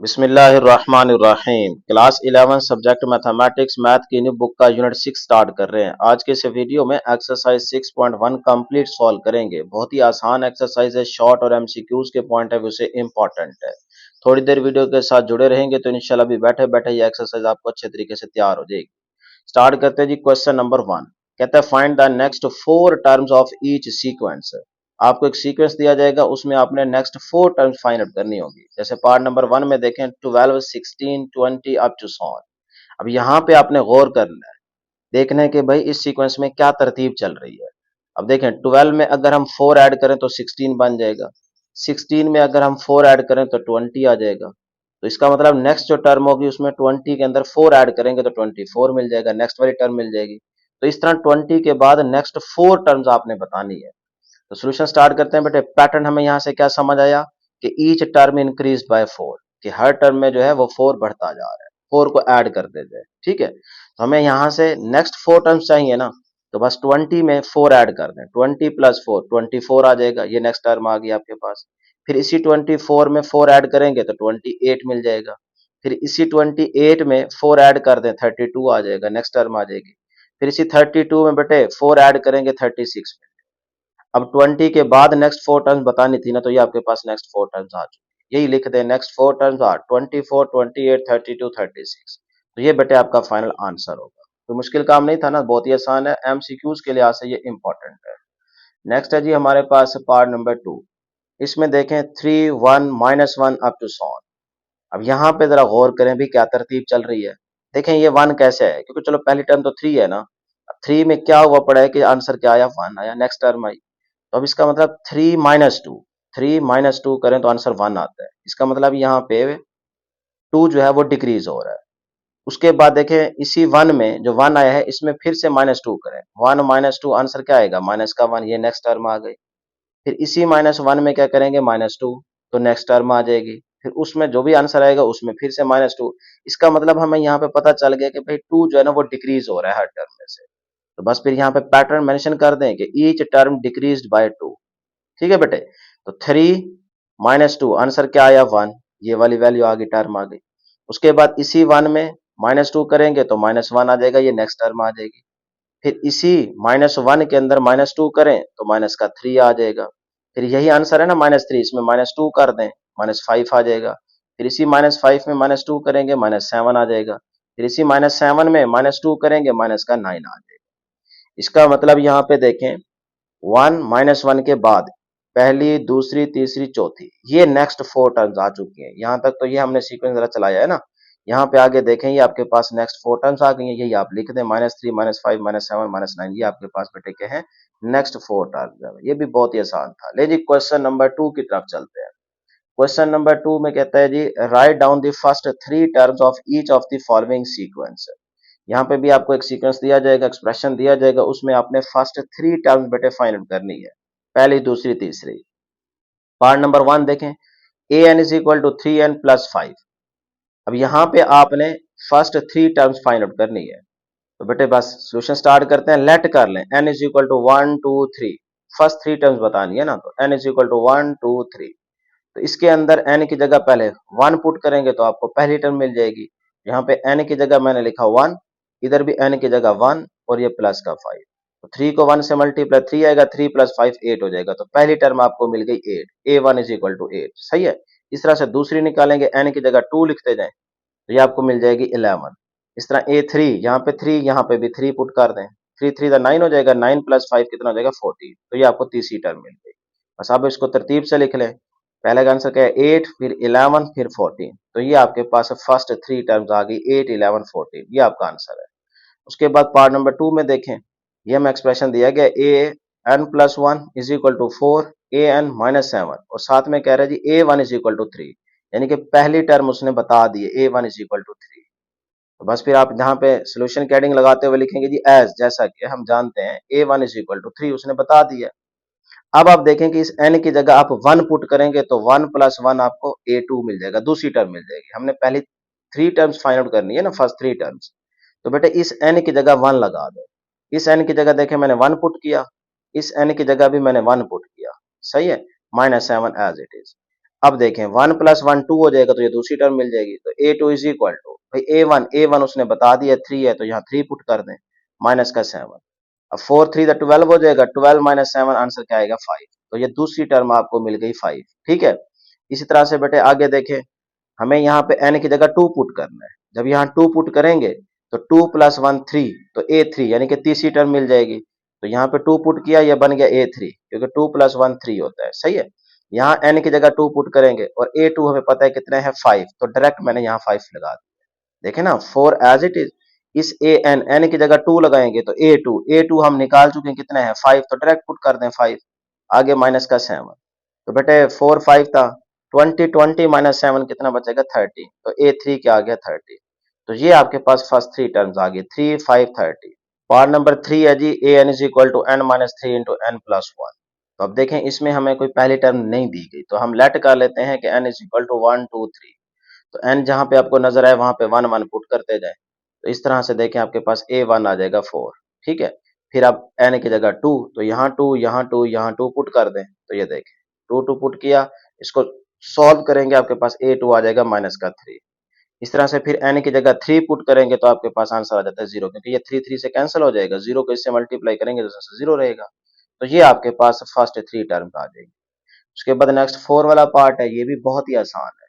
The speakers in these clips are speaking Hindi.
बिस्मिल्लाहिर्रहमानिर्रहीम। क्लास 11 सब्जेक्ट मैथमेटिक्स मैथ की न्यू बुक का यूनिट 6 स्टार्ट कर रहे हैं। आज के इस वीडियो में एक्सरसाइज 6.1 कंप्लीट सॉल्व करेंगे। बहुत ही आसान एक्सरसाइज है, शॉर्ट और एमसीक्यूज के पॉइंट ऑफ व्यू से इंपॉर्टेंट है। थोड़ी देर वीडियो के साथ जुड़े रहेंगे तो इंशाल्लाह भी बैठे बैठे ये एक्सरसाइज आपको अच्छे तरीके से तैयार हो जाएगी। स्टार्ट करते हैं जी। क्वेश्चन नंबर 1 कहता है find the next 4 terms of each sequence. आपको एक सीक्वेंस दिया जाएगा, उसमें आपने नेक्स्ट 4 टर्म्स फाइंड आउट करनी होगी। जैसे पार्ट नंबर 1 में देखें 12 16 20 अप टू सो ऑन। अब यहाँ पे आपने गौर करना है, देखना है कि भाई इस सीक्वेंस में क्या तरतीब चल रही है। अब देखें 12 में अगर हम 4 ऐड करें तो 16 बन जाएगा, 16 में अगर हम 4 ऐड करें तो 20 आ जाएगा। तो इसका मतलब नेक्स्ट जो टर्म होगी उसमें 20 के अंदर 4 ऐड करेंगे तो 24 मिल जाएगा, नेक्स्ट वाली टर्म मिल जाएगी। तो इस तरह 20 के बाद नेक्स्ट 4 टर्म्स आपने बतानी है। तो सोल्यूशन स्टार्ट करते हैं बेटे। पैटर्न हमें यहाँ से क्या समझ आया कि ईच टर्म इंक्रीज बाय 4, कि हर टर्म में जो है वो 4 बढ़ता जा रहा है, 4 को ऐड करते जाए। ठीक है, तो हमें यहाँ से नेक्स्ट 4 टर्म्स चाहिए ना, तो बस 20 में 4 ऐड कर दें। 20 प्लस 4 24 आ जाएगा, ये नेक्स्ट टर्म आ गई आपके पास। फिर इसी 24 में 4 ऐड करेंगे तो 28 मिल जाएगा। फिर इसी 28 में 4 ऐड कर दें 32 आ जाएगा, नेक्स्ट टर्म आ जाएगी। फिर इसी 32 में बेटे 4 ऐड करेंगे 36 में। अब 20 के बाद नेक्स्ट 4 टर्म्स बतानी थी ना, तो ये आपके पास नेक्स्ट 4 टर्म्स आ चुकी है। यही लिख दें, नेक्स्ट 4 टर्म्स आर 24 28 32 36। तो ये बेटे आपका फाइनल आंसर होगा। तो मुश्किल काम नहीं था ना, बहुत ही आसान है, एमसीक्यूज के लिहाज से ये इंपॉर्टेंट है। नेक्स्ट है जी हमारे पास पार्ट नंबर 2। इसमें देखें 3 1 -1 अप टू सो ऑन। अब यहाँ पे जरा गौर करें भी क्या तरतीब चल रही है। देखें ये 1 कैसे है, क्योंकि चलो पहली टर्म तो 3 है ना। अब 3 में क्या हुआ पड़ा है कि आंसर क्या आया, 1 आया, नेक्स्ट टर्म आई। तो अब इसका मतलब 3 - 2 करें तो आंसर 1 आता है। इसका मतलब यहाँ पे 2 जो है वो डिक्रीज हो रहा है। उसके बाद देखें इसी 1 में जो 1 आया है इसमें फिर से -2 करें, 1 - 2 आंसर क्या आएगा, माइनस का 1, ये नेक्स्ट टर्म आ गई। फिर इसी -1 में क्या करेंगे, -2, तो नेक्स्ट टर्म आ जाएगी। फिर उसमें जो भी आंसर आएगा उसमें फिर से -2। इसका मतलब हमें यहाँ पे पता चल गया कि भाई 2 जो है ना वो डिक्रीज हो रहा है हर टर्म में से। तो बस फिर यहाँ पे पैटर्न मेंशन कर दें कि ईच टर्म डिक्रीज्ड बाय 2। ठीक है बेटे। तो 3 - 2 आंसर क्या आया, 1, ये वाली वैल्यू आ गई, टर्म आ गई। उसके बाद इसी 1 में -2 करेंगे तो -1 आ जाएगा, ये नेक्स्ट टर्म आ जाएगी। फिर इसी -1 के अंदर -2 करें तो माइनस का 3 आ जाएगा। फिर यही आंसर है ना -3, इसमें -2 कर दें, -5 आ जाएगा। फिर इसी -5 में -2 करेंगे, -7 आ जाएगा। फिर इसी -7 में -2 करेंगे, माइनस का 9 आ जाएगा। इसका मतलब यहाँ पे देखें 1 -1 के बाद पहली दूसरी तीसरी चौथी, ये नेक्स्ट 4 टर्म्स आ चुकी हैं। यहाँ तक तो ये हमने सीक्वेंस जरा चलाया है ना। यहाँ पे आगे देखें ये आपके पास नेक्स्ट 4 टर्म्स आ गई हैं, यही आप लिख दें, -3 -5 -7 -9, ये आपके पास बेटे के हैं नेक्स्ट 4 टर्म्स। ये भी बहुत ही आसान था। ले जी क्वेश्चन नंबर 2 की तरफ चलते हैं। क्वेश्चन नंबर 2 में कहता है जी write down the first 3 terms of each of the following sequence. यहाँ पे भी आपको एक सीक्वेंस दिया जाएगा, एक्सप्रेशन दिया जाएगा, उसमें आपने फर्स्ट 3 टर्म्स बेटे फाइंड आउट करनी है, पहली दूसरी तीसरी। पार्ट नंबर 1 देखें, a n is equal to 3n+5। अब यहाँ पे आपने फर्स्ट 3 टर्म्स फाइंड आउट करनी है। तो बेटे बस सोल्यूशन स्टार्ट करते हैं, लेट कर लें n is equal to 1 2 3। First 3 terms बतानी है ना, तो n इज इक्वल टू 1 2 3। तो इसके अंदर n की जगह पहले 1 पुट करेंगे तो आपको पहली टर्म मिल जाएगी। यहाँ पे n की जगह मैंने लिखा 1, इधर भी n की जगह 1, और ये प्लस का 5। तो 3 को 1 से मल्टीप्लाई 3 आएगा, 3 + 5 8 हो जाएगा। तो पहली टर्म आपको मिल गई 8, a1 इज इक्वल टू 8। सही है। इस तरह से दूसरी निकालेंगे, n की जगह 2 लिखते जाएं तो ये आपको मिल जाएगी 11। इस तरह a3, यहाँ पे 3, यहाँ पे भी 3 पुट कर दें, 3 3 9 हो जाएगा, 9 + 5 कितना हो जाएगा, 14। तो ये आपको तीसरी टर्म मिल गई। बस अब इसको तरतीब से लिख लें। पहले का आंसर क्या है, 8, फिर 11, फिर 14। तो ये आपके पास फर्स्ट 3 टर्म्स आ गई, 8 11 14, ये आपका आंसर है। उसके बाद पार्ट नंबर 2 में देखें, ये हमें एक्सप्रेशन दिया गया an+1 is equal to 4 an-7, और साथ में कह रहा है जी a1 इज इक्वल टू 3, यानी कि पहली टर्म उसने बता दी है, a1 इज इक्वल टू 3। तो बस फिर आप यहाँ पे सोल्यूशन की हेडिंग लगाते हुए लिखेंगे जी एज, जैसा कि हम जानते हैं a1 इज इक्वल टू 3 उसने बता दिया। अब आप देखें कि इस n की जगह आप 1 पुट करेंगे तो 1 + 1 आपको a2 मिल जाएगा, दूसरी टर्म मिल जाएगी। हमने पहली 3 टर्म्स फाइंड आउट करनी है ना, फर्स्ट 3 टर्म्स। तो बेटे इस n की जगह 1 लगा दो। इस n की जगह देखें मैंने 1 पुट किया, इस n की जगह भी मैंने 1 पुट किया। सही है, -7 एज इट इज। अब देखें 1 प्लस 1 2 हो जाएगा, तो ये दूसरी टर्म मिल जाएगी। तो A2 इज इक्वल टू भाई A1 उसने बता दिया 3 है, तो यहाँ 3 पुट कर दें, माइनस का 7। अब 4 3 12 हो जाएगा, 12 माइनस 7 आंसर क्या आएगा 5। तो ये दूसरी टर्म आपको मिल गई 5। ठीक है, इसी तरह से बेटे आगे देखें, हमें यहाँ पे n की जगह 2 पुट करना है। जब यहाँ 2 पुट करेंगे तो 2 प्लस 1 3, तो A3 यानी कि तीसरी टर्म मिल जाएगी। तो यहाँ पे 2 पुट किया, ये बन गया A3, क्योंकि 2 प्लस 1 3 होता है। सही है, यहाँ n की जगह 2 पुट करेंगे और A2 हमें पता है कितना है 5, तो डायरेक्ट मैंने यहाँ 5 लगा दिया। देखे ना 4 एज इट इज। इस n की जगह 2 लगाएंगे तो A2 हम निकाल चुके हैं, कितना है 5, तो डायरेक्ट पुट कर दें 5, आगे माइनस का 7। तो बेटे 4 5 था, 20 माइनस 7 कितना बचेगा 30, तो A3 क्या आ गया 30। तो ये आपके पास फर्स्ट थ्री टर्म्स आ गई, 3 5 30। पार्ट नंबर 3 है जी, an is equal to n minus three into N plus one. तो अब देखें इसमें हमें कोई पहली टर्म नहीं दी गई, तो हम लेट कर लेते हैं कि n इज इक्वल टू 1 2 3। तो n जहां पे आपको नजर आए वहां पे 1 1 पुट करते जाए। तो इस तरह से देखें आपके पास A1 आ जाएगा 4। ठीक है, फिर आप n की जगह 2, तो यहाँ 2 यहाँ 2 यहाँ 2 पुट कर दें। तो ये देखें 2 2 पुट किया, इसको सॉल्व करेंगे, आपके पास A2 आ जाएगा माइनस का 3। इस तरह से फिर n की जगह 3 पुट करेंगे तो आपके पास आंसर आ जाता है 0, क्योंकि ये 3 3 से कैंसिल हो जाएगा, 0 को इससे मल्टीप्लाई करेंगे तो 0 रहेगा। तो ये आपके पास फर्स्ट थ्री टर्म आ जाएगी। उसके बाद नेक्स्ट 4 वाला पार्ट है, ये भी बहुत ही आसान है।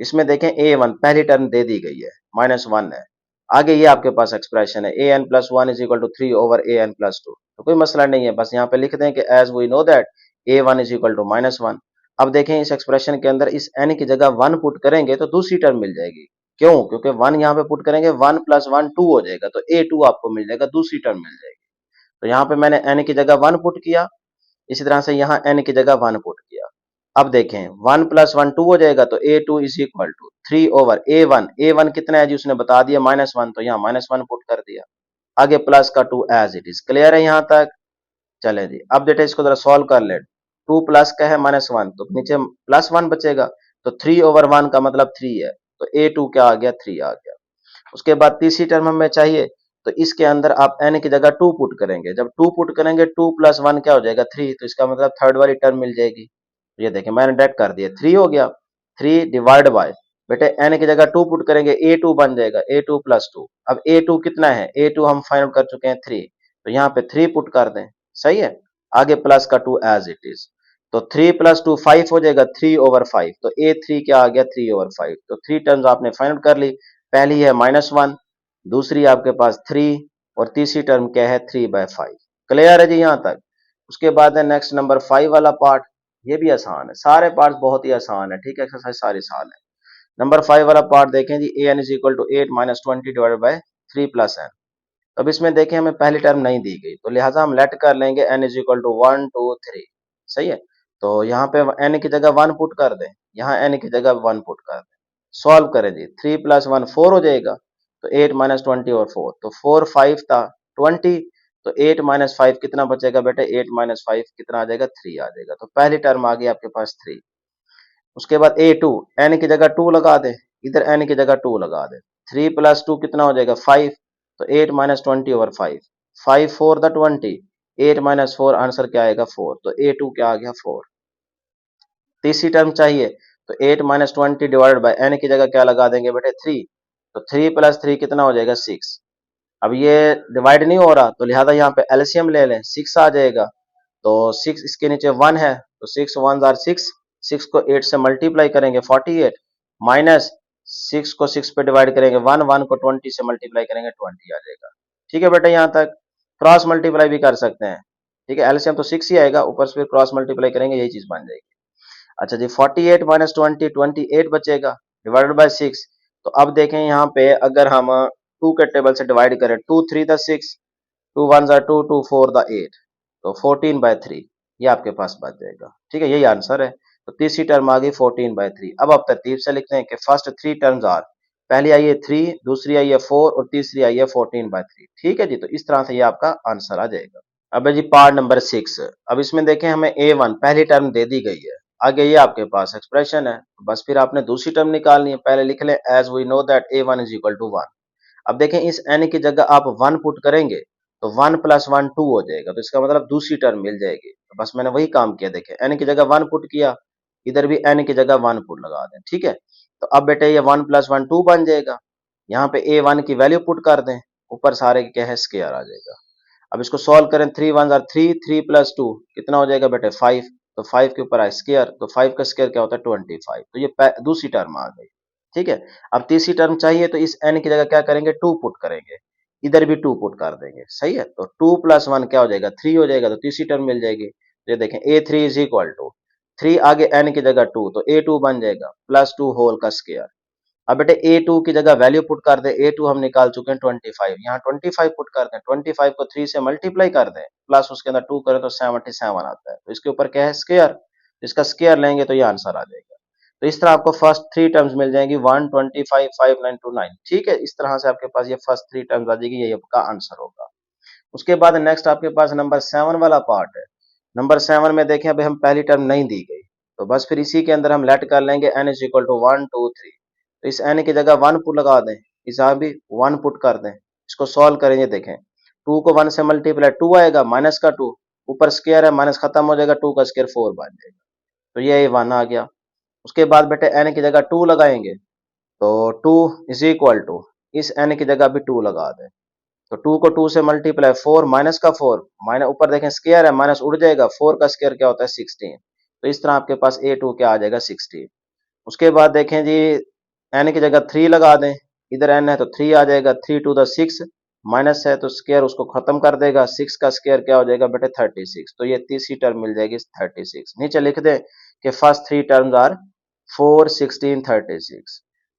इसमें देखें A1 पहली टर्म दे दी गई है, -1 है। आगे ये आपके पास एक्सप्रेशन है an plus 1 is equal to 3 over an plus 2। तो कोई मसला नहीं है, बस यहाँ पे लिख दें कि as we know that A1 is equal to -1। अब देखें इस एक्सप्रेशन के अंदर इस n की जगह 1 पुट करेंगे तो दूसरी टर्म मिल जाएगी। क्यों? क्योंकि 1 यहाँ पे पुट करेंगे, 1 प्लस 1 2 हो जाएगा, तो A2 आपको मिल जाएगा, दूसरी टर्म मिल जाएगी। तो यहाँ पे मैंने n की जगह 1 पुट किया, इसी तरह से यहाँ n की जगह 1 पुट किया। अब देखें 1 प्लस 1 2 हो जाएगा, तो A2 is equal to 3 over A1 कितना है जी उसने बता दिया -1, तो यहाँ -1 पुट कर दिया, आगे प्लस का 2 एज इट इज। क्लियर है यहाँ तक? चले जी, अब बेटा इसको जरा सॉल्व कर ले। 2 प्लस का है -1, तो नीचे +1 बचेगा, तो 3 ओवर 1 का मतलब 3 है, तो A2 क्या आ गया 3 आ गया। उसके बाद तीसरी टर्म हमें चाहिए, तो इसके अंदर आप n की जगह 2 पुट करेंगे। जब 2 पुट करेंगे 2 प्लस 1 क्या हो जाएगा 3, तो इसका मतलब थर्ड वाली टर्म मिल जाएगी। ये देखें मैंने डायरेक्ट कर दिया, 3 हो गया, 3 डिवाइड बाय, बेटे n की जगह 2 पुट करेंगे A2 बन जाएगा A2 प्लस 2। अब A2 कितना है, A2 हम फाइंड आउट कर चुके हैं 3, तो यहाँ पे 3 पुट कर दें। सही है, आगे प्लस का 2 एज इट इज। तो 3 प्लस 2 5 हो जाएगा, 3 ओवर 5, तो A3 क्या आ गया 3 ओवर 5। तो 3 टर्म्स आपने फाइंड आउट कर ली, पहली है -1, दूसरी आपके पास 3, और तीसरी टर्म क्या है 3/5। क्लियर है जी यहाँ तक? उसके बाद है नेक्स्ट नंबर 5 वाला पार्ट, ये भी आसान है, सारे पार्ट बहुत ही आसान है। ठीक है, एक्सरसाइज सारी आसान है। नंबर 5 वाला पार्ट देखें जी, an is equal to 8 minus 20 divided by 3 plus n। अब इसमें देखें हमें पहली टर्म नहीं दी गई, तो लिहाजा हम लेट कर लेंगे n इज इक्वल टू 1 2 3। सही है, तो यहाँ पे n की जगह 1 पुट कर दें, यहाँ n की जगह 1 पुट कर दें, सॉल्व करें जी, 3 प्लस 1 4 हो जाएगा, तो 8 माइनस 20 और 4, तो 4 5 था 20, तो 8 माइनस 5 कितना बचेगा बेटे, 8 माइनस 5 कितना आ जाएगा 3 आ जाएगा। तो पहली टर्म आ गई आपके पास 3। उसके बाद A2 n की जगह 2 लगा दे, इधर n की जगह 2 लगा दे, 3 प्लस 2 कितना हो जाएगा 5, तो 8 minus 20 over 5, 5 4 the 20, 8 minus 4 answer क्या आएगा 4, तो A2 क्या आ गया 4। तीसरी टर्म चाहिए, तो 8 माइनस 20 डिवाइडेड बाई n की जगह क्या लगा देंगे बेटे 3, तो 3 प्लस 3 कितना हो जाएगा 6। अब ये डिवाइड नहीं हो रहा, तो लिहाजा यहाँ पे एलसीएम ले लें, 6 आ जाएगा, तो 6 इसके नीचे 1 है, तो 6 1 आर 6, 6 को 8 से मल्टीप्लाई करेंगे 48, माइनस 6 को 6 पे डिवाइड करेंगे 1, 1 को 20 से मल्टीप्लाई करेंगे 20 आ जाएगा। ठीक है बेटा, यहाँ तक क्रॉस मल्टीप्लाई भी कर सकते हैं। ठीक है, एलसीएम तो 6 ही आएगा, ऊपर से फिर क्रॉस मल्टीप्लाई करेंगे, यही चीज बन जाएगी। अच्छा जी, 48 माइनस 20 28 बचेगा, डिवाइडेड बाय 6। तो अब देखें यहाँ पे अगर हम 2 के टेबल से डिवाइड करें, 2 3 द 6, 2 1 ज़ा 2, 2 4 द 8, तो 14/3 ये आपके पास बच जाएगा। ठीक है, यही आंसर है। तो तीसरी टर्म आ गई 14/3। अब आप तरतीब से लिखते हैं कि फर्स्ट थ्री टर्म्स आर, पहली आई है 3, दूसरी आई है 4 और तीसरी आई है 14/3। ठीक है जी, तो इस तरह से ये आपका आंसर आ जाएगा। अब है जी पार्ट नंबर 6। अब इसमें देखें हमें A1 पहली टर्म दे दी गई है, आगे ये आपके पास एक्सप्रेशन है, बस फिर आपने दूसरी टर्म निकालनी है। पहले लिख लें as we know that A1 is equal to 1। अब देखें इस n की जगह आप 1 पुट करेंगे, तो 1 प्लस 1 2 हो जाएगा, तो इसका मतलब दूसरी टर्म मिल जाएगी। तो बस मैंने वही काम किया, देखें n की जगह 1 पुट किया, इधर भी n की जगह 1 पुट लगा दें, ठीक है। तो अब बेटे ये 1 + 1 2 बन जाएगा। यहाँ पे a1 की वैल्यू पुट कर दें, ऊपर सारे क्या है स्क्वायर आ जाएगा। अब इसको सॉल्व करें, 3 1 आर 3, 3 + 2 कितना हो जाएगा बेटे 5। तो 5 के ऊपर आए स्क्वायर, तो 5 का स्क्वायर क्या होता है 25। तो ये दूसरी टर्म आ गई, ठीक है। अब तीसरी टर्म चाहिए तो इस n की जगह क्या करेंगे 2 पुट करेंगे, इधर भी 2 पुट कर देंगे, सही है। तो 2 + 1 क्या हो जाएगा 3 हो जाएगा, तो तीसरी टर्म मिल जाएगी। तो ये देखें a3 = 3 आगे n की जगह 2, तो a2 बन जाएगा +2 होल का स्क्वायर। अब बेटे a2 की जगह वैल्यू पुट कर दे, a2 हम निकाल चुके हैं 25, यहाँ 25 पुट कर दें, 25 को 3 से मल्टीप्लाई कर दें, प्लस उसके अंदर 2 करें तो 77 आता है। तो इसके ऊपर क्या है स्क्वायर, इसका स्क्वायर लेंगे तो ये आंसर आ जाएगा। तो इस तरह आपको फर्स्ट 3 टर्म्स मिल जाएंगी 1 25 5 9 2 9, ठीक है। इस तरह से आपके पास ये फर्स्ट 3 टर्म्स आ जाएगी, ये आपका आंसर होगा। उसके बाद नेक्स्ट आपके पास नंबर 7 वाला पार्ट है। नंबर 7 में देखें अभी हम पहली टर्म नहीं दी गई, तो बस फिर इसी के अंदर हम लेट कर लेंगे n = 1 2 3। तो इस n की जगह 1 पुट लगा दें, इस भी 1 पुट कर दें, इसको सॉल्व करेंगे। देखें 2 को 1 से मल्टीप्लाई 2 आएगा माइनस का 2, ऊपर स्क्वायर है माइनस खत्म हो जाएगा, 2 का स्क्वायर 4 बन जाएगा, तो ये 1 आ गया। उसके बाद बेटे n की जगह 2 लगाएंगे, तो 2 = इस n की जगह भी 2 लगा दें, तो 2 को 2 से मल्टीप्लाई 4 माइनस का 4 माइनस ऊपर देखें स्क्वायर है माइनस उड़ जाएगा, 4 का स्क्वायर क्या होता है 16। तो इस तरह आपके पास a2 क्या आ जाएगा 16। उसके बाद देखें जी n की जगह 3 लगा दें, इधर n है तो 3 आ जाएगा, 3 टू द 6 माइनस है तो स्क्वायर उसको खत्म कर देगा, 6 का स्क्वायर क्या हो जाएगा बेटे 36। तो ये तीसरी टर्म मिल जाएगी 36। नीचे लिख दें कि फर्स्ट 3 टर्म्स आर 4 16 36।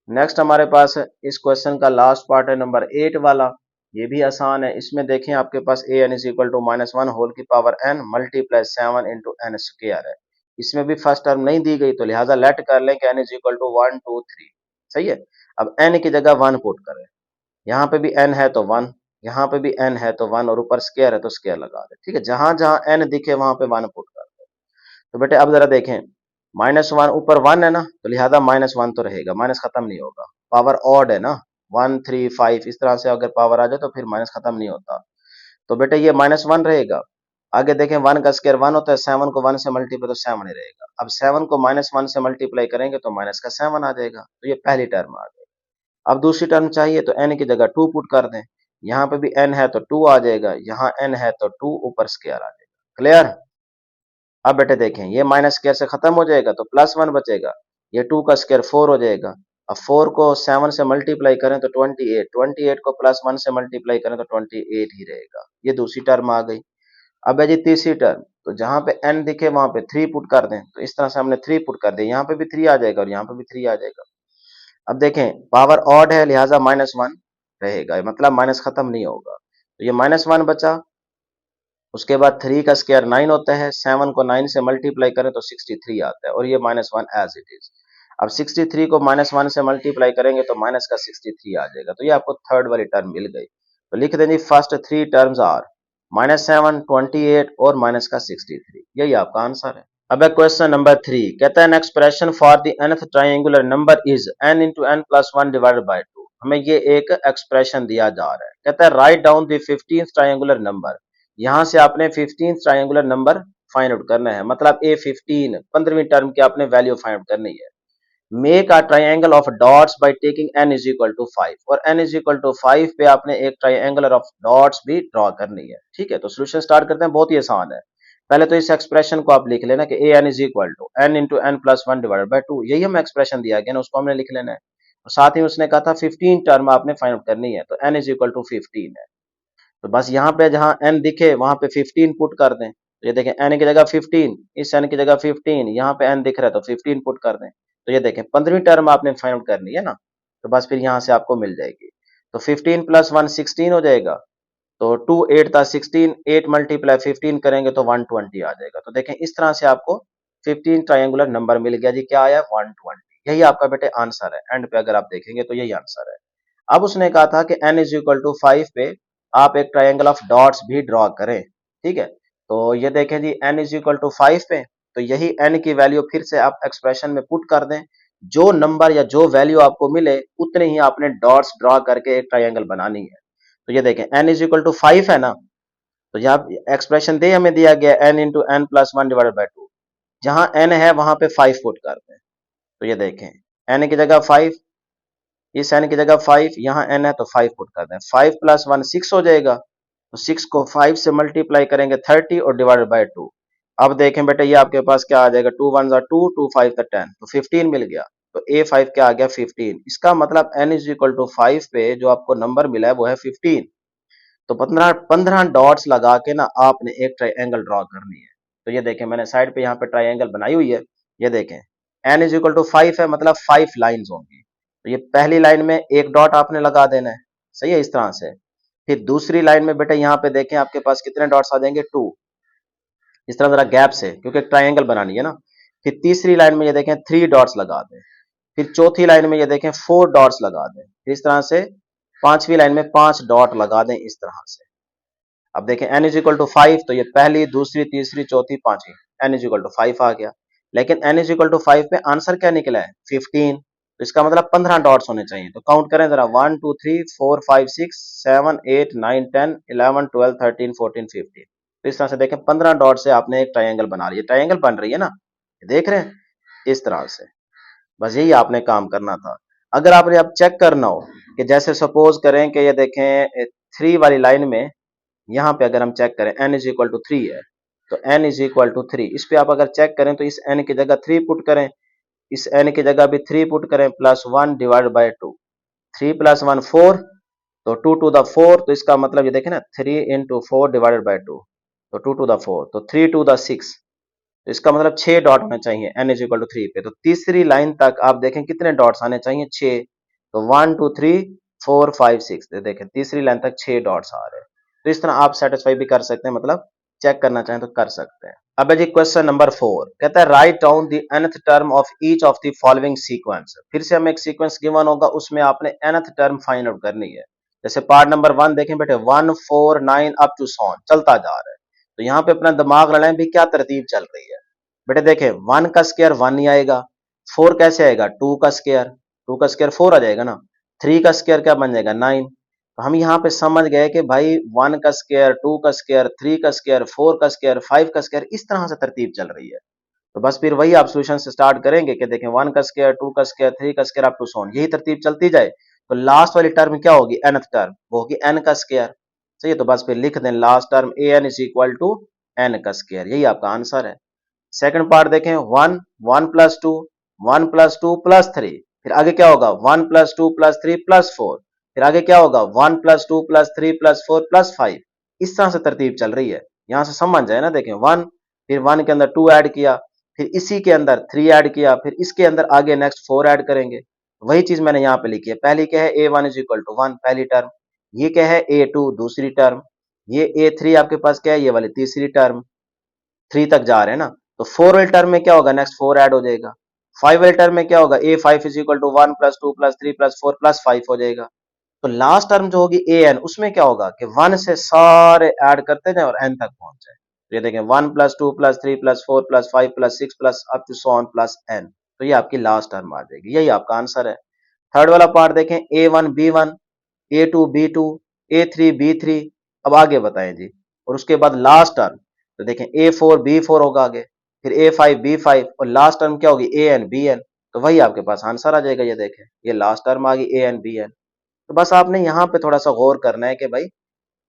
नेक्स्ट हमारे पास इस क्वेश्चन का लास्ट पार्ट है नंबर 8 वाला। ये भी आसान है, इसमें देखें आपके पास an = -1 होल की power n multiply 7 into n square है। इसमें भी फर्स्ट टर्म नहीं दी गई, तो लिहाजा लेट कर लें कि n = 1 2 3, सही है। अब n की जगह 1 पुट करें, यहाँ पे भी n है तो 1, यहाँ पे भी n है तो 1, और ऊपर स्क्वायर है तो स्क्वायर लगा दे, ठीक है। जहां जहां n दिखे वहां पे 1 पुट कर दे। तो बेटे अब जरा देखें, -1 ऊपर 1 है ना, तो लिहाजा -1 तो रहेगा, माइनस खत्म नहीं होगा, पावर ऑड है ना, 1 3 5 इस तरह से अगर पावर आ जाए तो फिर माइनस खत्म नहीं होता। तो बेटे ये -1 रहेगा। आगे देखें 1 का स्क्वायर 1 होता है, 7 को 1 से मल्टीप्लाई तो 7 ही रहेगा। अब 7 को -1 से मल्टीप्लाई करेंगे तो माइनस का 7 आ जाएगा, तो ये पहली टर्म आ गई। अब दूसरी टर्म चाहिए तो n की जगह 2 पुट कर दें, यहाँ पे भी n है तो 2 आ जाएगा, यहाँ n है तो 2 ऊपर स्क्वायर आ जाएगा। क्लियर। अब बेटे देखें ये माइनस स्क्वायर से खत्म हो जाएगा तो +1 बचेगा, ये 2 का स्क्वायर 4 हो जाएगा। अब 4 को 7 से मल्टीप्लाई करें तो 28, 28 को +1 से मल्टीप्लाई करें तो 28 ही रहेगा। ये दूसरी टर्म आ गई। अब है जी तीसरी टर्म, तो जहां पे n दिखे वहां पे 3 पुट कर दें, तो इस तरह से हमने 3 पुट कर दिया, यहाँ पे भी 3 आ जाएगा और यहाँ पे भी 3 आ जाएगा। अब देखें पावर ऑड है लिहाजा -1 रहेगा, मतलब माइनस खत्म नहीं होगा, तो ये -1 बचा। उसके बाद 3 का स्क्वायर 9 होता है, 7 को 9 से मल्टीप्लाई करें तो 63 आता है, और ये -1 एज इट इज। अब 63 को -1 से मल्टीप्लाई करेंगे तो माइनस का 63 आ जाएगा, तो ये आपको थर्ड वाली टर्म मिल गई। तो लिख दें जी फर्स्ट 3 टर्म्स आर -7 28 और माइनस का 63, यही आपका आंसर है। अब क्वेश्चन नंबर 3 कहता है an expression for the nth triangular number is n into n plus 1 divided by 2। हमें ये एक एक्सप्रेशन दिया जा रहा है, कहता है right down the 15th triangular number. यहां से आपने 15th triangular number find out करना है, मतलब A15 15वीं टर्म की आपने वैल्यू फाइंड आउट करनी है। Make a triangle of dots by taking n = 5, और n = 5 पे आपने एक ट्रायंगल ऑफ डॉट्स भी ड्रॉ करनी है, ठीक है। तो सॉल्यूशन स्टार्ट करते हैं, बहुत ही आसान है। पहले तो इस एक्सप्रेशन को आप लिख लेना कि an = n into n plus 1 divided by 2, यही हमें एक्सप्रेशन दिया गया ना, उसको हमने लिख लेना है। और साथ ही उसने कहा था 15 टर्म आपने फाइंड आउट करनी है, तो n = 15 है। तो बस यहाँ पे जहाँ n दिखे वहां पे 15 पुट कर दें, तो ये देखें n की जगह 15, इस n की जगह 15, यहाँ पे n दिख रहा है तो 15 पुट कर दें। तो ये देखें 15वीं टर्म आपने फाइंड आउट करनी है ना, तो बस फिर यहाँ से आपको मिल जाएगी। तो 15 + 1 16 हो जाएगा, तो 2 8 था 16, 8 मल्टीप्लाई 15 करेंगे तो 120 आ जाएगा। तो देखें इस तरह से आपको 15 ट्रायंगुलर नंबर मिल गया जी, क्या आया 120। यही आपका बेटे आंसर है, एंड पे अगर आप देखेंगे तो यही आंसर है। अब उसने कहा था कि n = 5 पे आप एक ट्रायंगल ऑफ डॉट्स भी ड्रॉ करें, ठीक है। तो ये देखें जी n = 5 पे, तो यही n की वैल्यू फिर से आप एक्सप्रेशन में पुट कर दें, जो नंबर या जो वैल्यू आपको मिले उतने ही आपने डॉट्स ड्रॉ करके एक ट्रायंगल बनानी है। तो ये देखें n = 5 है ना, तो यहाँ एक्सप्रेशन दे हमें दिया गया n into n plus 1 divided by 2, जहां n है वहां पे 5 पुट कर दें। तो ये देखें, n की जगह 5, इस n की जगह 5, यहाँ n है तो 5 पुट कर दें। 5 प्लस 1 6 हो जाएगा, तो 6 को 5 से मल्टीप्लाई करेंगे 30 और डिवाइडेड बाय 2। अब देखें बेटा ये आपके पास क्या आ जाएगा, 2 1 जा 2, 2 5 जा 10, तो 15 मिल गया। तो A5 क्या आ गया 15। इसका मतलब n इज इक्वल टू 5 पे जो आपको नंबर मिला है वो है 15। तो 15 डॉट्स लगा के ना आपने एक ट्राइंगल ड्रॉ करनी है। तो ये देखें मैंने साइड पे यहाँ पे ट्राइंगल बनाई हुई है। ये देखें n इज इक्वल टू 5 है, मतलब 5 लाइंस होंगी। तो ये पहली लाइन में एक डॉट आपने लगा देना है, सही है, इस तरह से। फिर दूसरी लाइन में बेटा यहाँ पे देखें आपके पास कितने डॉट्स आ जाएंगे, 2, इस तरह जरा गैप से, क्योंकि एक ट्राइंगल बनानी है ना। फिर तीसरी लाइन में ये देखें 3 डॉट्स लगा दें। फिर चौथी लाइन में ये देखें 4 डॉट्स लगा दें। फिर इस तरह से पांचवी लाइन में 5 डॉट लगा दें, इस तरह से। अब देखें n इज इक्वल टू 5, तो ये पहली, दूसरी, तीसरी, चौथी, पांचवी, n इज इक्वल टू 5 आ गया। लेकिन n इज इक्वल टू 5 पे आंसर क्या निकला है, 15। तो इसका मतलब 15 डॉट्स होने चाहिए। तो काउंट करें जरा, 1 2 3 4 5 6 7 8 9 10 11 12 13 14 15। तो इस तरह से देखें 15 डॉट से आपने एक ट्राइंगल बना लिया। ट्राइंगल बन रही है ना, देख रहे हैं, इस तरह से। बस यही आपने काम करना था। अगर आपने अब चेक करना हो कि जैसे सपोज करें कि ये देखें 3 वाली लाइन में, यहाँ पे अगर हम चेक करें n इज इक्वल टू 3 है, तो n इज इक्वल टू 3, इस पे आप अगर चेक करें तो इस n की जगह 3 पुट करें, इस n की जगह भी 3 पुट करें, प्लस 1 डिवाइड बाय 2, 3 प्लस 1 4, तो 2 टू द 4, तो इसका मतलब ये देखें ना 3 इंटू 4 डिवाइडेड बाय 2, तो 2 टू द 4, तो 3 टू द 6, तो इसका मतलब 6 डॉट होने चाहिए n इज इक्वल टू 3 पे। तो तीसरी लाइन तक आप देखें कितने डॉट्स आने चाहिए, 6। तो 1 2 3 4 5 6, देखें तीसरी लाइन तक 6 डॉट्स आ रहे हैं। तो इस तरह आप सेटिस्फाई भी कर सकते हैं, मतलब चेक करना चाहें तो कर सकते हैं। अब है जी क्वेश्चन नंबर 4, कहता है right down the nth term of each of the following sequence. फिर से हमें एक सीक्वेंस गिवन होगा, उसमें आपने nth टर्म फाइंड आउट करनी है। जैसे पार्ट नंबर 1 देखें बेटे, 1 4 9 अप टू सॉन चलता जा रहा है। तो यहाँ पे अपना दिमाग लड़ाएं भी, क्या तरतीब चल रही है। बेटे देखें 1 का स्क्वायर 1 ही आएगा, 4 कैसे आएगा, 2 का स्क्वायर, 2 का स्क्वायर 4 आ जाएगा ना, 3 का स्क्वायर क्या बन जाएगा, 9। तो हम यहाँ पे समझ गए कि भाई 1 का स्क्वायर, 2 का स्क्वायर, 3 का स्क्वायर, 4 का स्क्वायर, 5 का स्क्वायर, इस तरह से तरतीब चल रही है। तो बस फिर वही आप सॉल्यूशन से स्टार्ट करेंगे कि देखें 1 का स्क्वायर, 2 का स्क्वायर, 3 का स्क्वायर अप टू सॉन, यही तरतीब चलती जाए। तो लास्ट वाली टर्म क्या होगी, nth टर्म, वो होगी n का स्क्वायर। सही है, तो बस फिर लिख दें last term an is equal to n का स्क्वायर, यही आपका आंसर है। सेकंड पार्ट देखें, 1 1 प्लस 2, 1 प्लस 2 प्लस 3, फिर आगे क्या होगा, 1 प्लस 2 प्लस 3 प्लस 4, फिर आगे क्या होगा, 1 प्लस 2 प्लस 3 प्लस 4 प्लस 5। इस तरह से तरतीब चल रही है, यहां से समझ जाए ना। देखें 1, फिर 1 के अंदर 2 ऐड किया, फिर इसी के अंदर 3 ऐड किया, फिर इसके अंदर आगे नेक्स्ट 4 ऐड करेंगे। वही चीज मैंने यहाँ पे लिखी है। पहली क्या है, a1 इज इक्वल टू 1, पहली टर्म। ये क्या है, a2 दूसरी टर्म। ये a3 आपके पास क्या है, ये वाली तीसरी टर्म। 3 तक जा रहे हैं ना, तो 4 वाले टर्म में क्या होगा, नेक्स्ट 4 ऐड हो जाएगा। 5 वाले टर्म में क्या होगा, a5 is equal to 1 plus 2 plus 3 plus 4 plus 5 हो जाएगा। तो लास्ट टर्म जो होगी an, उसमें क्या होगा कि 1 से सारे ऐड करते जाए और n तक पहुंच जाए। तो ये देखें 1 plus 2 plus 3 plus 4 plus 5 plus 6 plus up to so on plus n। तो ये आपकी लास्ट टर्म आ जाएगी, यही आपका आंसर है। थर्ड वाला पार्ट देखें, a1 b1, a2 b2, a3 b3। अब आगे बताएं जी, और उसके बाद लास्ट टर्म, तो देखें a4 b4 होगा आगे, फिर a5 b5, और लास्ट टर्म क्या होगी, an bn। तो वही आपके पास आंसर आ जाएगा। ये देखें, ये लास्ट टर्म आ गई an bn। तो बस आपने यहाँ पे थोड़ा सा गौर करना है कि भाई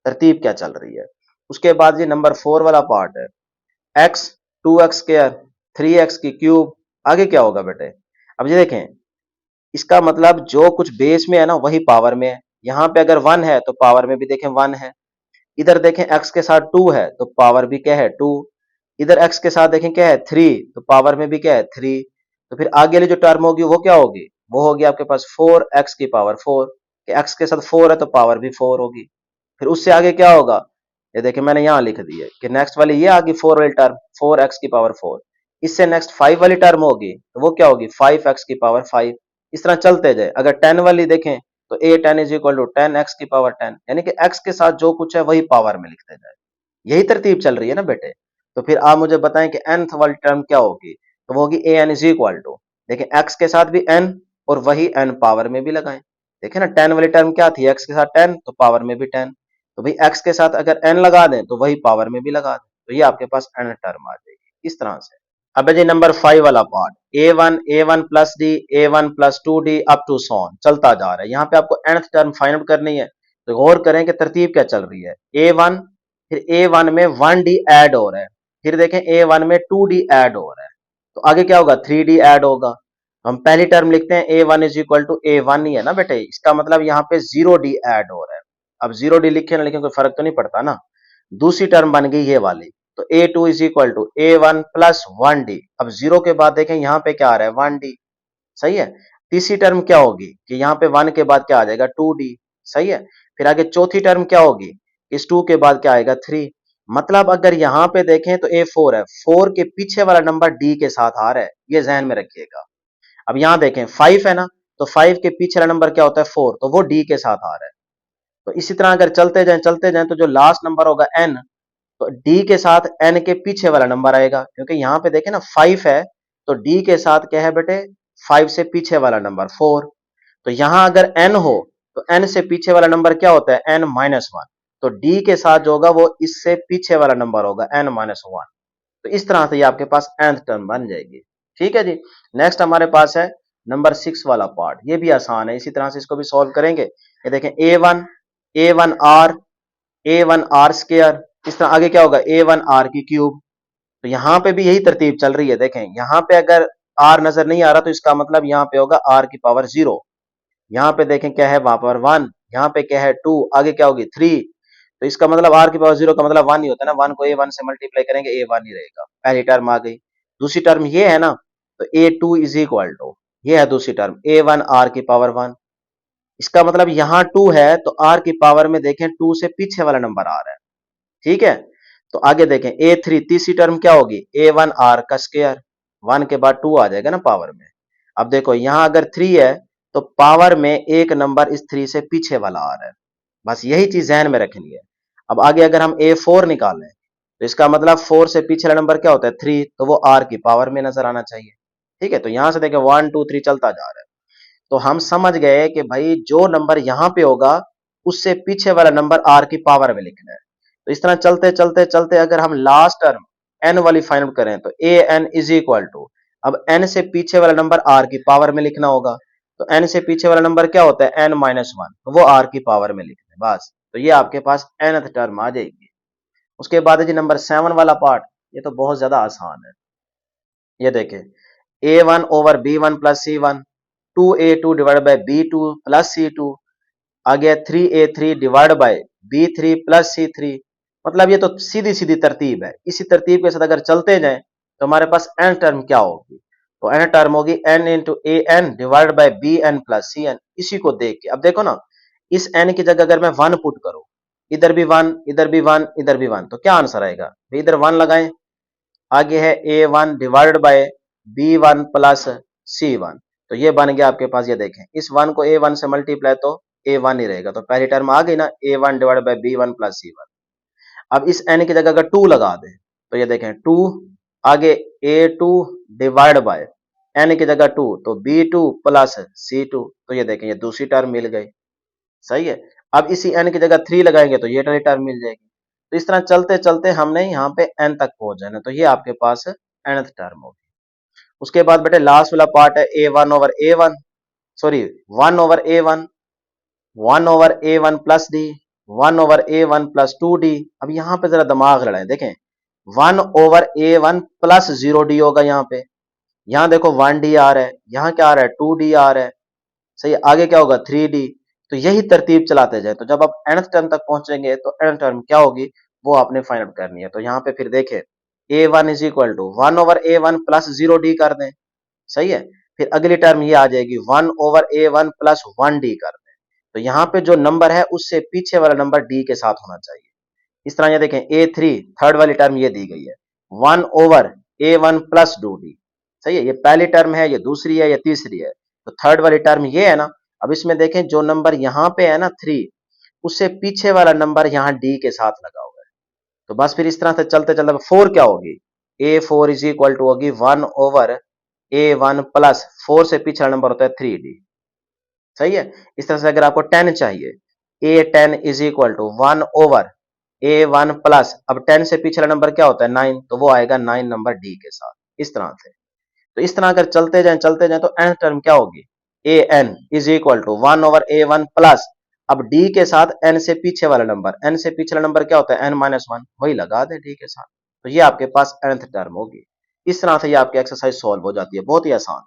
तरतीब क्या चल रही है। उसके बाद ये नंबर 4 वाला पार्ट है, x 2x स्क्वायर 3x की क्यूब, आगे क्या होगा बेटे। अब ये देखें, इसका मतलब जो कुछ बेस में है ना वही पावर में है। यहाँ पे अगर 1 है तो पावर में भी देखें 1 है। इधर देखें x के साथ 2 है तो पावर भी क्या है, 2। इधर x के साथ देखें क्या है, 3, तो पावर में भी क्या है, 3। तो फिर आगे वाली जो टर्म होगी वो क्या होगी, वो होगी आपके पास 4x की पावर 4, कि x के साथ 4 है तो पावर भी 4 होगी। फिर उससे आगे क्या होगा, ये देखिए मैंने यहाँ लिख दी है कि नेक्स्ट वाली ये आ गई 4 वाली टर्म, 4x की पावर 4। इससे नेक्स्ट 5 वाली टर्म होगी तो वो क्या होगी, 5x की पावर 5। इस तरह चलते जाए। अगर 10 वाली देखें तो a10 is equal to 10x की पावर 10, यानी कि x के साथ जो कुछ है वही पावर में लिखते जाए। यही तरतीब चल रही है ना बेटे। तो फिर आप मुझे बताएं कि nth वाली टर्म क्या होगी, तो वो होगी an इज इक्वल टू, देखिए x के साथ भी n और वही n पावर में भी लगाएं। देखें ना 10 वाली टर्म क्या थी, x के साथ 10 तो पावर में भी 10, तो भाई x के साथ अगर n लगा दें तो वही पावर में भी लगा दें। तो ये आपके पास n टर्म आ जाएगी इस तरह से। अब है जी नंबर 5 वाला part, A one plus D, A1 + 2D up to so on, चलता जा रहा है। यहाँ पे आपको nth टर्म फाइंड आउट करनी है, तो गौर करें कि तरतीब क्या चल रही है। A1, फिर A1 में 1D ऐड हो रहा है, फिर देखें A1 में 2D ऐड हो रहा है, तो आगे क्या होगा, 3D ऐड होगा। हम पहली टर्म लिखते हैं A1 = A1 ही है ना बेटे, इसका मतलब यहाँ पे 0D ऐड हो रहा है। अब 0D लिखे ना लिखे कोई फर्क तो नहीं पड़ता ना। दूसरी टर्म बन गई ये वाली, तो A2 = A1 + 1D। अब जीरो के बाद देखें यहाँ पे क्या आ रहा है, 1D। सही है। तीसरी टर्म क्या होगी कि यहाँ पे 1 के बाद क्या आ जाएगा, 2D। सही है। फिर आगे चौथी टर्म क्या होगी, इस 2 के बाद क्या आएगा, 3। मतलब अगर यहाँ पे देखें तो A4 है, 4 के पीछे वाला नंबर D के साथ आ रहा है, ये जहन में रखिएगा। अब यहाँ देखें 5 है ना, तो 5 के पीछे वाला नंबर क्या होता है, 4, तो वो D के साथ आ रहा है। तो इसी तरह अगर चलते जाएं तो जो लास्ट नंबर होगा N, तो डी के साथ एन के पीछे वाला नंबर आएगा, क्योंकि यहां पे देखें ना 5 है, तो डी के साथ क्या है बेटे, 5 से पीछे वाला नंबर 4। तो यहां अगर एन हो, तो एन से पीछे वाला नंबर क्या होता है, n-1। तो डी के साथ जो होगा वो इससे पीछे वाला नंबर होगा n-1। तो इस तरह से ये आपके पास nth टर्म बन जाएगी। ठीक है जी। नेक्स्ट हमारे पास है नंबर 6 वाला पार्ट, ये भी आसान है, इसी तरह से इसको भी सॉल्व करेंगे। ये देखें A1 R इस तरह आगे क्या होगा, A1 R³ तो यहां पे भी यही तरतीब चल रही है। देखें यहां पे अगर R नजर नहीं आ रहा तो इसका मतलब यहां पे होगा R⁴। यहाँ पे देखें क्या है, वहां पर 1, यहाँ पे क्या है 2, आगे क्या होगी 3। तो इसका मतलब R⁴ का मतलब 1 ही होता है ना, 1 को A1 से मल्टीप्लाई करेंगे A1 ही रहेगा। पहली टर्म आ गई। दूसरी टर्म ये है ना, तो A2 = ये है दूसरी टर्म A1 R⁴ इसका मतलब यहाँ 2 है, तो R की पावर में देखें 2 से पीछे वाला नंबर आ रहा है। ठीक है। तो आगे देखें A3, तीसरी टर्म क्या होगी, A1 R², 1 के बाद 2 आ जाएगा ना पावर में। अब देखो यहां अगर 3 है, तो पावर में एक नंबर इस 3 से पीछे वाला आ रहा है, बस यही चीज ध्यान में रखनी है। अब आगे अगर हम A4 निकालें, तो इसका मतलब 4 से पीछे वाला नंबर क्या होता है, 3, तो वो R की पावर में नजर आना चाहिए। ठीक है। तो यहां से देखें 1 2 3 चलता जा रहा है, तो हम समझ गए कि भाई जो नंबर यहां पे होगा उससे पीछे वाला नंबर R की पावर में लिखना है। तो इस तरह चलते चलते चलते अगर हम लास्ट टर्म n वाली फाइंड आउट करें, तो an अब n से पीछे वाला नंबर R की पावर में लिखना होगा। तो n से पीछे वाला नंबर क्या होता है, n-1, तो वो R की पावर में लिखना है बस। तो ये आपके पास nth टर्म आ जाएगी। उसके बाद है जी नंबर 7 वाला पार्ट, ये तो बहुत ज्यादा आसान है। ये देखें A1/B1 + C1, 2A2 / B2 + C2, आ गया 3A3 / B3 + C3। मतलब ये तो सीधी सीधी तरतीब है। इसी तरतीब के साथ अगर चलते जाएं तो हमारे पास n टर्म क्या होगी, तो n टर्म होगी n × AN / BN + CN। इसी को देख के अब देखो ना, इस n की जगह अगर मैं 1 पुट करूं, इधर भी 1, इधर भी 1, इधर भी 1, तो क्या आंसर आएगा, इधर 1 लगाएं। आगे है A1 / B1 + C1, तो ये बन गया आपके पास। ये देखें इस 1 को A1 से मल्टीप्लाई तो A1 ही रहेगा, तो पहली टर्म आ गई ना, A1 / B1 + C1। अब इस n की जगह अगर 2 लगा दें, तो ये देखें 2, आगे A2 / n की जगह 2, तो B2 + C2, तो ये देखें ये दूसरी टर्म मिल गई। सही है। अब इसी n की जगह 3 लगाएंगे तो ये वाली टर्म मिल जाएगी। तो इस तरह चलते चलते हमने यहाँ पे n तक पहुंच जाना, तो ये आपके पास nth टर्म होगी। उसके बाद बेटे लास्ट वाला पार्ट है A1/A1, sorry 1/A1, 1/A1 + D, 1/A1 + 2D। अब यहाँ पे जरा दिमाग लड़ाएं, देखें 1/A1 + 0D होगा यहाँ पे। यहाँ देखो 1D आ रहा है, यहाँ क्या आ रहा है, 2D आ रहा है। सही है। आगे क्या होगा, 3D। तो यही तरतीब चलाते जाए, तो जब आप nth टर्म तक पहुंचेंगे तो nth टर्म क्या होगी वो आपने फाइंड आउट करनी है। तो यहाँ पे फिर देखें A1 = 1/A1 + 0D कर दें। सही है। फिर अगली टर्म ये आ जाएगी 1/A1 + 1D कर दें। तो यहाँ पे जो नंबर है उससे पीछे वाला नंबर D के साथ होना चाहिए। इस तरह ये देखें A3, थर्ड वाली टर्म ये दी गई है 1/A1 + 2D। सही है। ये पहली टर्म है, ये दूसरी है, ये तीसरी है, तो थर्ड वाली टर्म ये है ना। अब इसमें देखें जो नंबर यहाँ पे है ना 3, उससे पीछे वाला नंबर यहाँ D के साथ लगा हुआ है। तो बस फिर इस तरह से चलते चलते 4 क्या होगी, A4 = होगी 1/A1 + 4 से पीछे नंबर होता है 3D। सही है। इस तरह से अगर आपको 10 चाहिए, A10 = 1/A1 + अब 10 से पिछला नंबर क्या होता है 9, तो वो आएगा 9 नंबर D के साथ। इस तरह से। तो इस तरह अगर चलते जाएं तो nth टर्म क्या होगी, a n is equal to 1/a1 plus, अब d के साथ n से पीछे वाला नंबर, n से पिछला नंबर क्या होता है n-1, वही लगा दें d के साथ, तो ये आपके पास nth टर्म होगी। इस तरह से ये आपकी एक्सरसाइज सॉल्व हो जाती है, बहुत ही आसान।